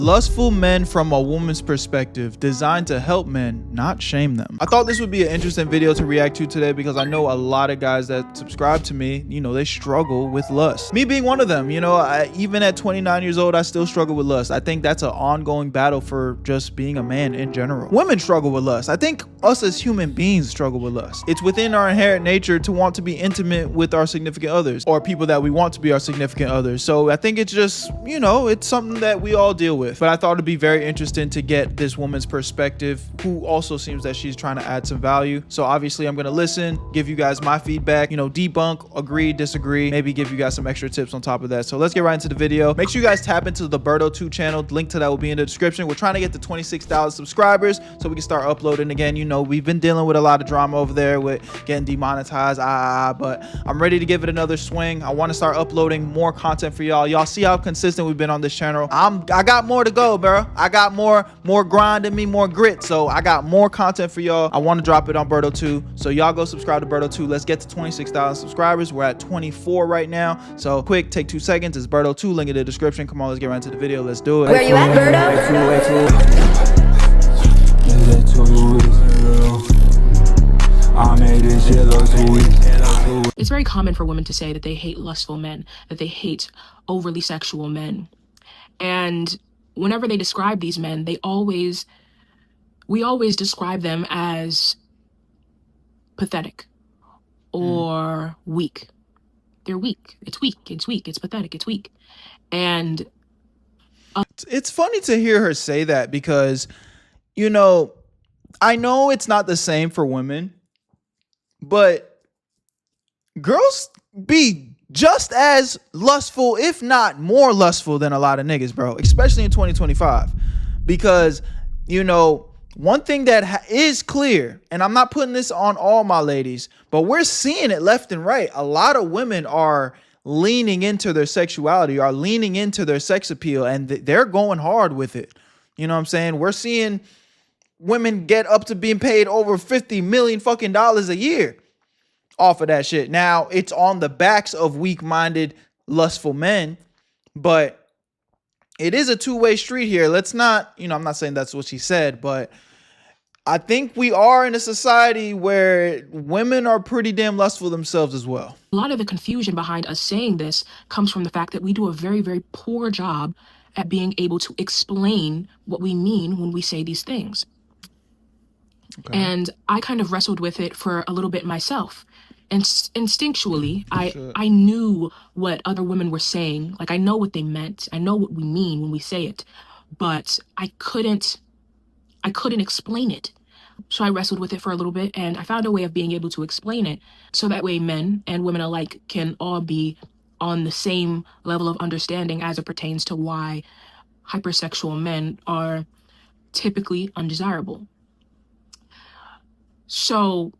Lustful men from a woman's perspective, designed to help men, not shame them. I thought this would be an interesting video to react to today because I know a lot of guys that subscribe to me, they struggle with lust. Me being one of them, even at 29 years old, I still struggle with lust. I think that's an ongoing battle for just being a man in general. Women struggle with lust. I think us as human beings struggle with lust. It's within our inherent nature to want to be intimate with our significant others or people that we want to be our significant others. So I think it's just, it's something that we all deal with. But I thought it'd be very interesting to get this woman's perspective, who also seems that she's trying to add some value. So obviously I'm going to listen, give you guys my feedback, debunk, agree, disagree, maybe give you guys some extra tips on top of that. So let's get right into the video. Make sure you guys tap into the Berto 2 channel. Link to that will be in the description. We're trying to get to 26,000 subscribers so we can start uploading again. We've been dealing with a lot of drama over there with getting demonetized, but I'm ready to give it another swing. I want to start uploading more content for y'all. Y'all see how consistent we've been on this channel. I got more to go, bro. I got more grind in me, more grit. So I got more content for y'all. I want to drop it on Berto 2. So y'all go subscribe to Berto 2. Let's get to 26,000 subscribers. We're at 24 right now. So quick, take 2 seconds. It's Berto 2. Link in the description. Come on, let's get right into the video. Let's do it. Where you at, Berto? It's very common for women to say that they hate lustful men, that they hate overly sexual men. And whenever they describe these men, we always describe them as pathetic or weak. They're weak. It's weak. It's weak. It's pathetic. It's weak. And it's funny to hear her say that because, I know it's not the same for women, but girls be just as lustful, if not more lustful than a lot of niggas, bro, especially in 2025. Because, one thing that is clear, and I'm not putting this on all my ladies, but we're seeing it left and right. A lot of women are leaning into their sexuality, are leaning into their sex appeal, and they're going hard with it. You know what I'm saying? We're seeing women get up to being paid over 50 million fucking dollars a year off of that shit. Now, it's on the backs of weak-minded, lustful men, but it is a two-way street here. Let's not, I'm not saying that's what she said, but I think we are in a society where women are pretty damn lustful themselves as well. a lot of the confusion behind us saying this comes from the fact that we do a very, very poor job at being able to explain what we mean when we say these things. Okay. And I kind of wrestled with it for a little bit myself. And instinctually, I knew what other women were saying. Like, I know what they meant. I know what we mean when we say it. But I couldn't explain it. So I wrestled with it for a little bit, and I found a way of being able to explain it. So that way men and women alike can all be on the same level of understanding as it pertains to why hypersexual men are typically undesirable. So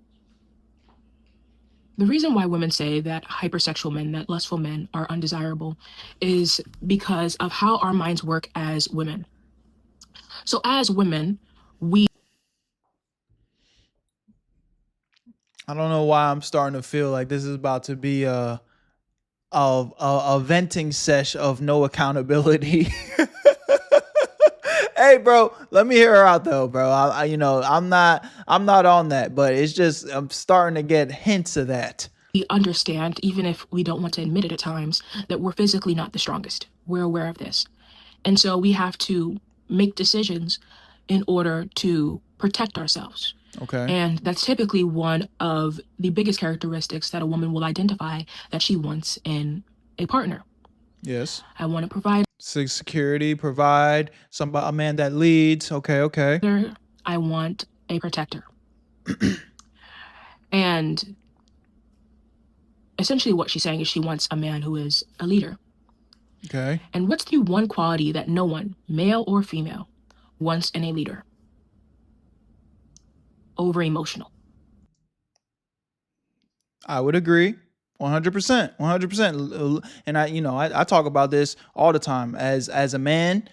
the reason why women say that hypersexual men, that lustful men are undesirable is because of how our minds work as women. So as women, I don't know why I'm starting to feel like this is about to be a venting sesh of no accountability. Hey, bro, let me hear her out though, bro. I'm not on that, but it's just I'm starting to get hints of that. We understand, even if we don't want to admit it at times, that we're physically not the strongest. We're aware of this. And so we have to make decisions in order to protect ourselves. Okay. And that's typically one of the biggest characteristics that a woman will identify that she wants in a partner. Yes. I want to provide security, provide a man that leads. Okay. I want a protector. And essentially what she's saying is she wants a man who is a leader. Okay. And what's the one quality that no one, male or female, wants in a leader? Over-emotional. I would agree. 100%. And I talk about this all the time. As a man,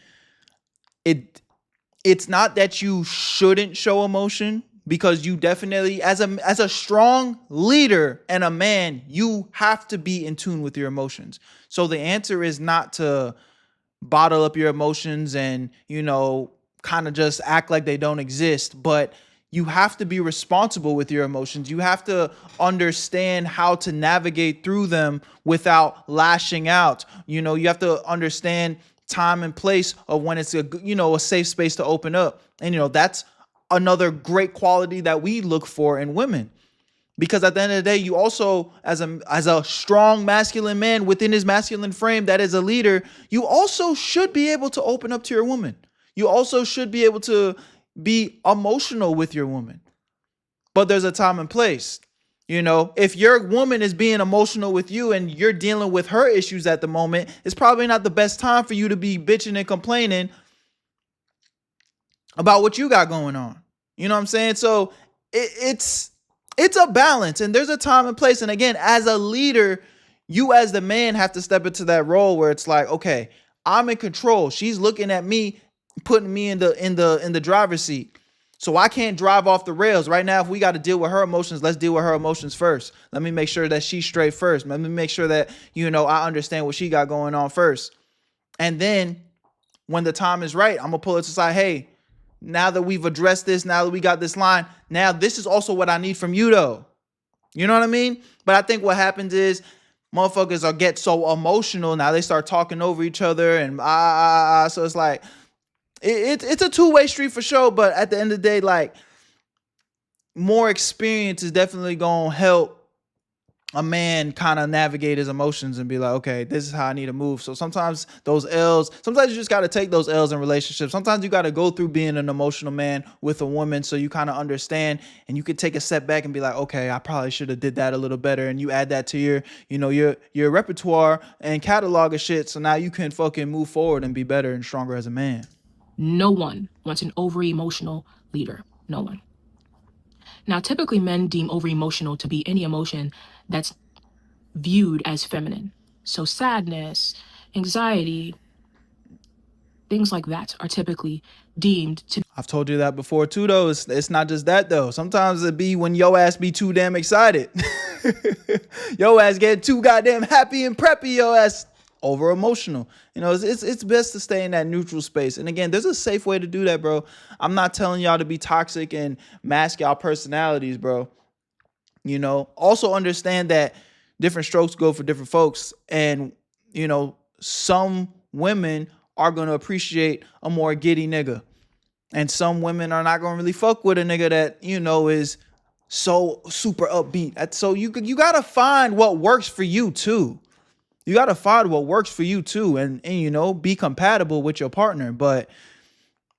it's not that you shouldn't show emotion, because you definitely, as a strong leader and a man, you have to be in tune with your emotions. So the answer is not to bottle up your emotions and, you know, kind of just act like they don't exist. But you have to be responsible with your emotions. You have to understand how to navigate through them without lashing out. You know, you have to understand time and place of when it's a safe space to open up. And, you know, that's another great quality that we look for in women. Because at the end of the day, you also, as a strong masculine man within his masculine frame that is a leader, you also should be able to open up to your woman. You also should be able to be emotional with your woman. But there's a time and place. You know, if your woman is being emotional with you and you're dealing with her issues at the moment, it's probably not the best time for you to be bitching and complaining about what you got going on. You know what I'm saying? So it's a balance, and there's a time and place. And again, as a leader, you as the man have to step into that role where it's like, okay, I'm in control. She's looking at me, putting me in the driver's seat. So I can't drive off the rails. Right now, if we got to deal with her emotions, let's deal with her emotions first. Let me make sure that she's straight first. Let me make sure that, you know, I understand what she got going on first. And then when the time is right, I'm going to pull it to the side. Hey, now that we've addressed this, now that we got this line, now this is also what I need from you though. You know what I mean? But I think what happens is motherfuckers get so emotional. Now they start talking over each other and so it's like, it's a two-way street for sure. But at the end of the day, like, more experience is definitely going to help a man kind of navigate his emotions and be like, okay, this is how I need to move. So sometimes those L's, sometimes you just got to take those L's in relationships. Sometimes you got to go through being an emotional man with a woman so you kind of understand, and you could take a step back and be like, okay, I probably should have did that a little better. And you add that to your repertoire and catalog of shit. So now you can fucking move forward and be better and stronger as a man. No one wants an over-emotional leader. No one. Now, typically men deem over-emotional to be any emotion that's viewed as feminine. So sadness, anxiety, things like that are typically deemed to. I've told you that before too, though. It's not just that though. Sometimes it be when your ass be too damn excited. Your ass get too goddamn happy and preppy. Your ass over emotional. You know, it's best to stay in that neutral space. And again, there's a safe way to do that, bro. I'm not telling y'all to be toxic and mask y'all personalities, bro. You know, also understand that different strokes go for different folks. And, you know, some women are going to appreciate a more giddy nigga. And some women are not going to really fuck with a nigga that, you know, is so super upbeat. So you got to find what works for you too. You got to find what works for you too. And, you know, be compatible with your partner. But,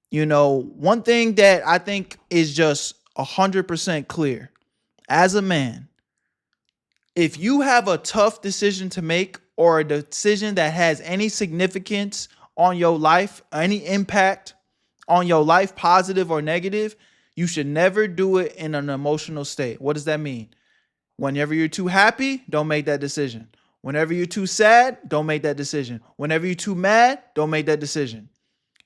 you know, one thing that I think is just 100% clear as a man, if you have a tough decision to make or a decision that has any significance on your life, any impact on your life, positive or negative, you should never do it in an emotional state. What does that mean? Whenever you're too happy, don't make that decision. Whenever you're too sad, don't make that decision. Whenever you're too mad, don't make that decision.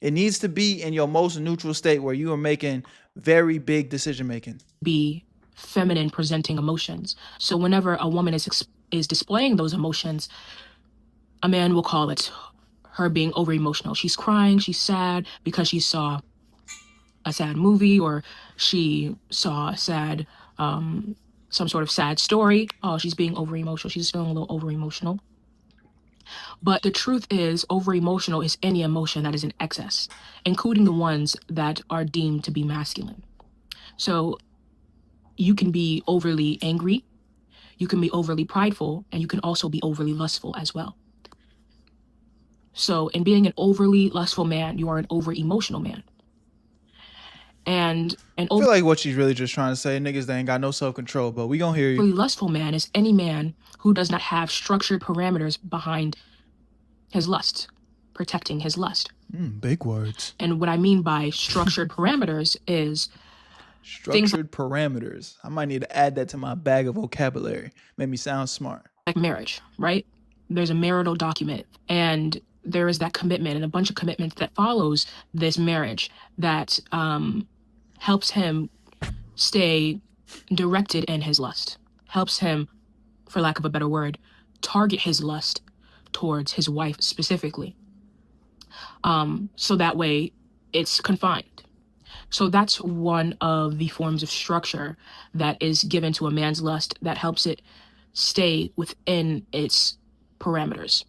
It needs to be in your most neutral state where you are making very big decision making. Be feminine presenting emotions. So whenever a woman is displaying those emotions, a man will call it her being over emotional. She's crying, she's sad because she saw a sad movie or she saw a sad some sort of sad story. Oh, she's being over emotional. She's feeling a little over emotional. But the truth is, over emotional is any emotion that is in excess, including the ones that are deemed to be masculine. So you can be overly angry, you can be overly prideful, and you can also be overly lustful as well. So in being an overly lustful man, you are an over emotional man. And I feel like what she's really just trying to say, niggas that ain't got no self-control, but we gonna hear you. Overly lustful man is any man who does not have structured parameters behind his lust, protecting his lust. Big words. And what I mean by structured parameters is structured parameters. I might need to add that to my bag of vocabulary. Made me sound smart. Like marriage, right? There's a marital document and there is that commitment and a bunch of commitments that follows this marriage that helps him stay directed in his lust, helps him, for lack of a better word, target his lust towards his wife specifically. So that way it's confined. So that's one of the forms of structure that is given to a man's lust that helps it stay within its parameters.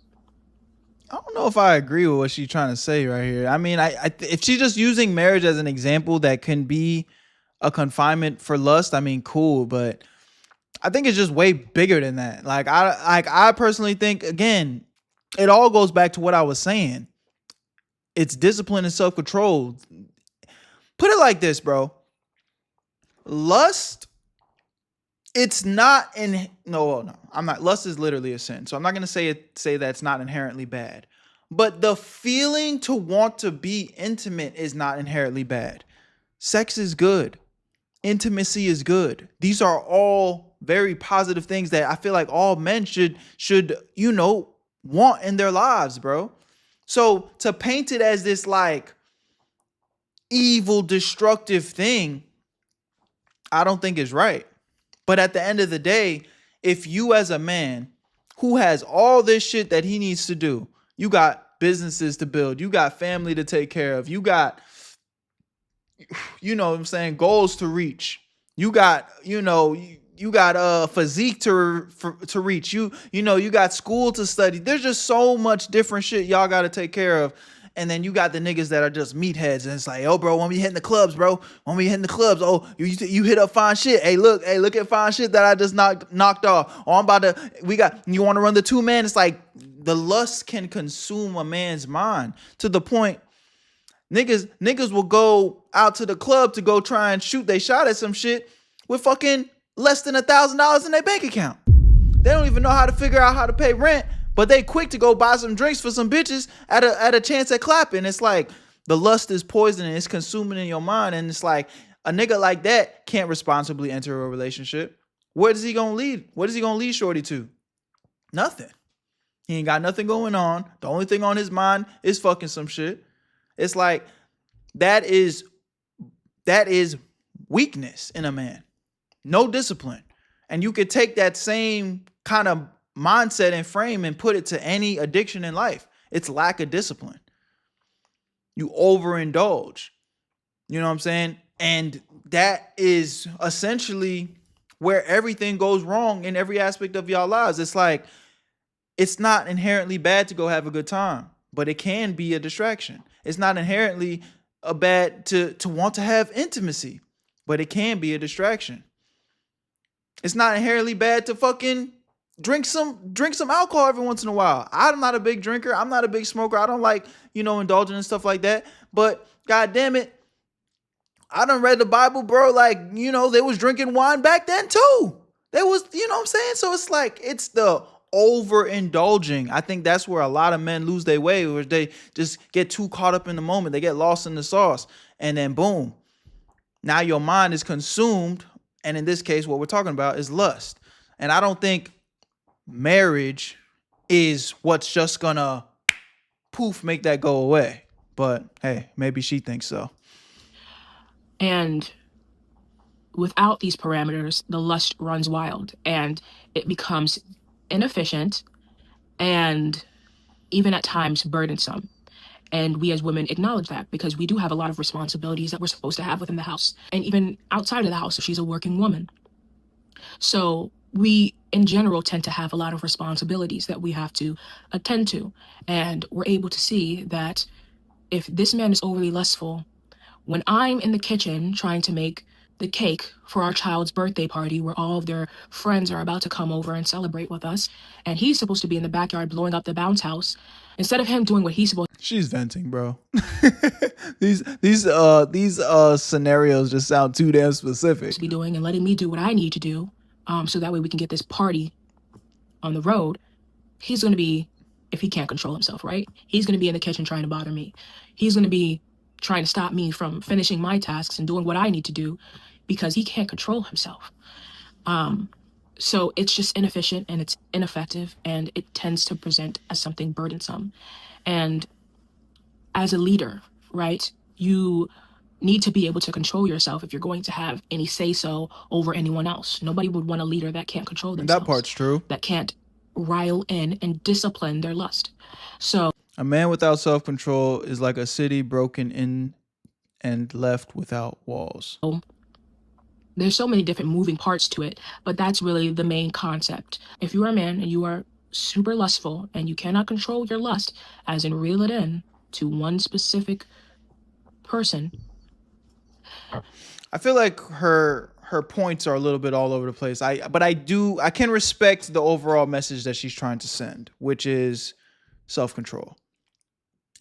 I don't know if I agree with what she's trying to say right here. I mean, if she's just using marriage as an example that can be a confinement for lust, I mean, cool, but I think it's just way bigger than that. I personally think, again, it all goes back to what I was saying. It's discipline and self-control. Put it like this, bro. Lust, it's not I'm not. Lust is literally a sin. So I'm not going to say that it's not inherently bad. But the feeling to want to be intimate is not inherently bad. Sex is good. Intimacy is good. These are all very positive things that I feel like all men should want in their lives, bro. So to paint it as this like evil, destructive thing, I don't think is right. But at the end of the day, if you as a man who has all this shit that he needs to do, you got businesses to build, you got family to take care of, you got, goals to reach, you got, you got a physique to reach, you got school to study. There's just so much different shit y'all got to take care of. And then you got the niggas that are just meatheads, and it's like, oh, bro, when we hitting the clubs, bro, oh, you hit up fine shit. Hey, look at fine shit that I just knocked off. Oh, you want to run the 2-man? It's like the lust can consume a man's mind to the point niggas will go out to the club to go try and shoot they shot at some shit with fucking less than $1,000 in their bank account. They don't even know how to figure out how to pay rent, but they quick to go buy some drinks for some bitches at a chance at clapping. It's like the lust is poison and it's consuming in your mind. And it's like a nigga like that can't responsibly enter a relationship. Where is he gonna lead? What is he gonna lead shorty to? Nothing. He ain't got nothing going on. The only thing on his mind is fucking some shit. It's like that is weakness in a man. No discipline. And you could take that same kind of mindset and frame and put it to any addiction in life. It's lack of discipline. You overindulge. You know what I'm saying? And that is essentially where everything goes wrong in every aspect of y'all lives. It's like, it's not inherently bad to go have a good time, but it can be a distraction. It's not inherently a bad to want to have intimacy, but it can be a distraction. It's not inherently bad to fucking drink some alcohol every once in a while. I'm not a big drinker. I'm not a big smoker. I don't like, indulging and stuff like that. But God damn it, I done read the Bible, bro. Like, they was drinking wine back then too. They was, what I'm saying? So it's like, it's the overindulging. I think that's where a lot of men lose their way, where they just get too caught up in the moment. They get lost in the sauce. And then boom, now your mind is consumed. And in this case, what we're talking about is lust. And I don't think marriage is what's just gonna make that go away. But hey, maybe she thinks so. And without these parameters, the lust runs wild and it becomes inefficient and even at times burdensome. And we as women acknowledge that because we do have a lot of responsibilities that we're supposed to have within the house and even outside of the house if she's a working woman. So we, in general, tend to have a lot of responsibilities that we have to attend to. And we're able to see that if this man is overly lustful, when I'm in the kitchen trying to make the cake for our child's birthday party where all of their friends are about to come over and celebrate with us, and he's supposed to be in the backyard blowing up the bounce house, instead of him doing what he's supposed She's venting, bro. These scenarios just sound too damn specific. to be doing and letting me do what I need to do, so that way we can get this party on the road, he's going to be, if he can't control himself, right? He's going to be in the kitchen trying to bother me. He's going to be trying to stop me from finishing my tasks and doing what I need to do because he can't control himself. So it's just inefficient and it's ineffective and it tends to present as something burdensome. And as a leader, right, you need to be able to control yourself if you're going to have any say-so over anyone else. Nobody would want a leader that can't control themselves. That part's true. That can't rile in and discipline their lust. So A man without self-control is like a city broken in and left without walls. There's so many different moving parts to it, but that's really the main concept. If you are a man and you are super lustful and you cannot control your lust, as in reel it in to one specific person. I feel like her points are a little bit all over the place. But I can respect the overall message that she's trying to send, which is self-control.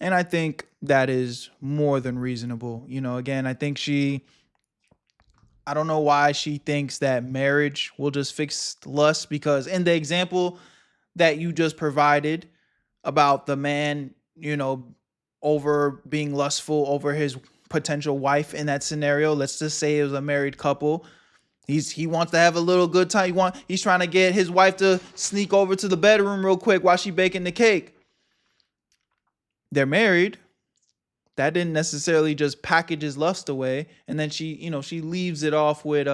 And I think that is more than reasonable. You know, again, I think I don't know why she thinks that marriage will just fix lust, because in the example that you just provided about the man, you know, over being lustful over his potential wife in that scenario, let's just say it was a married couple. He wants to have a little good time. He's trying to get his wife to sneak over to the bedroom real quick while she baking the cake. They're married. That didn't necessarily just package his lust away. And then she leaves it off with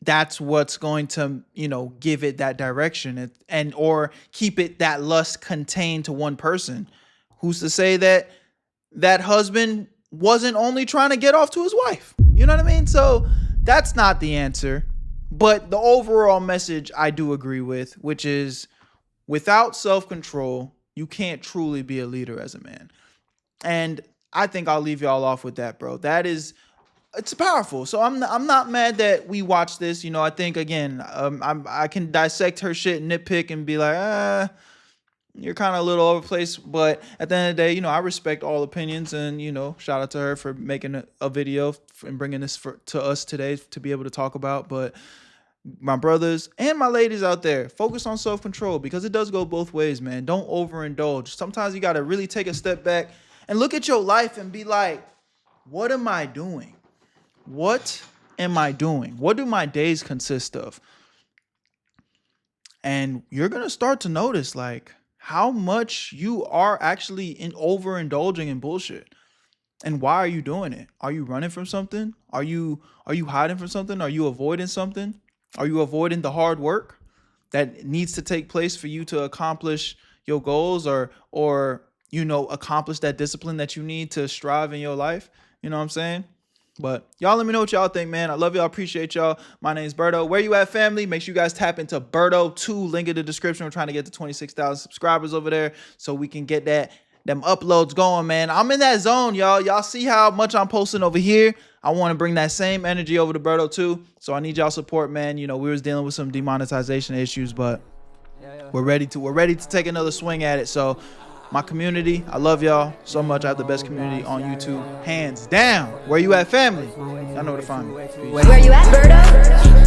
that's what's going to, give it that direction and or keep it that lust contained to one person. Who's to say that husband wasn't only trying to get off to his wife? You know what I mean? So that's not the answer. But the overall message I do agree with, which is without self-control, you can't truly be a leader as a man. And I think I'll leave y'all off with that, bro. It's powerful. So I'm not mad that we watched this. I think, again, I can dissect her shit, nitpick, and be like, you're kind of a little overplaced. But at the end of the day, I respect all opinions. And, shout out to her for making a video and bringing this to us today to be able to talk about. But my brothers and my ladies out there, focus on self-control, because it does go both ways, man. Don't overindulge. Sometimes you got to really take a step back and look at your life and be like, what am I doing? What am I doing? What do my days consist of? And you're going to start to notice like how much you are actually overindulging in bullshit. And why are you doing it? Are you running from something? Are you hiding from something? Are you avoiding something? Are you avoiding the hard work that needs to take place for you to accomplish your goals or accomplish that discipline that you need to strive in your life? You know what I'm saying? But y'all let me know what y'all think, man. I love y'all. Appreciate y'all. My name's Berto. Where you at, family? Make sure you guys tap into Berto 2. Link in the description. We're trying to get to 26,000 subscribers over there so we can get them uploads going, man. I'm in that zone, y'all. Y'all see how much I'm posting over here? I want to bring that same energy over to Berto 2. So I need y'all support, man. We was dealing with some demonetization issues, but we're ready to take another swing at it. So my community, I love y'all so much. I have the best community on YouTube, hands down. Where you at, family? Y'all know where to find me. Peace. Where you at, Berto?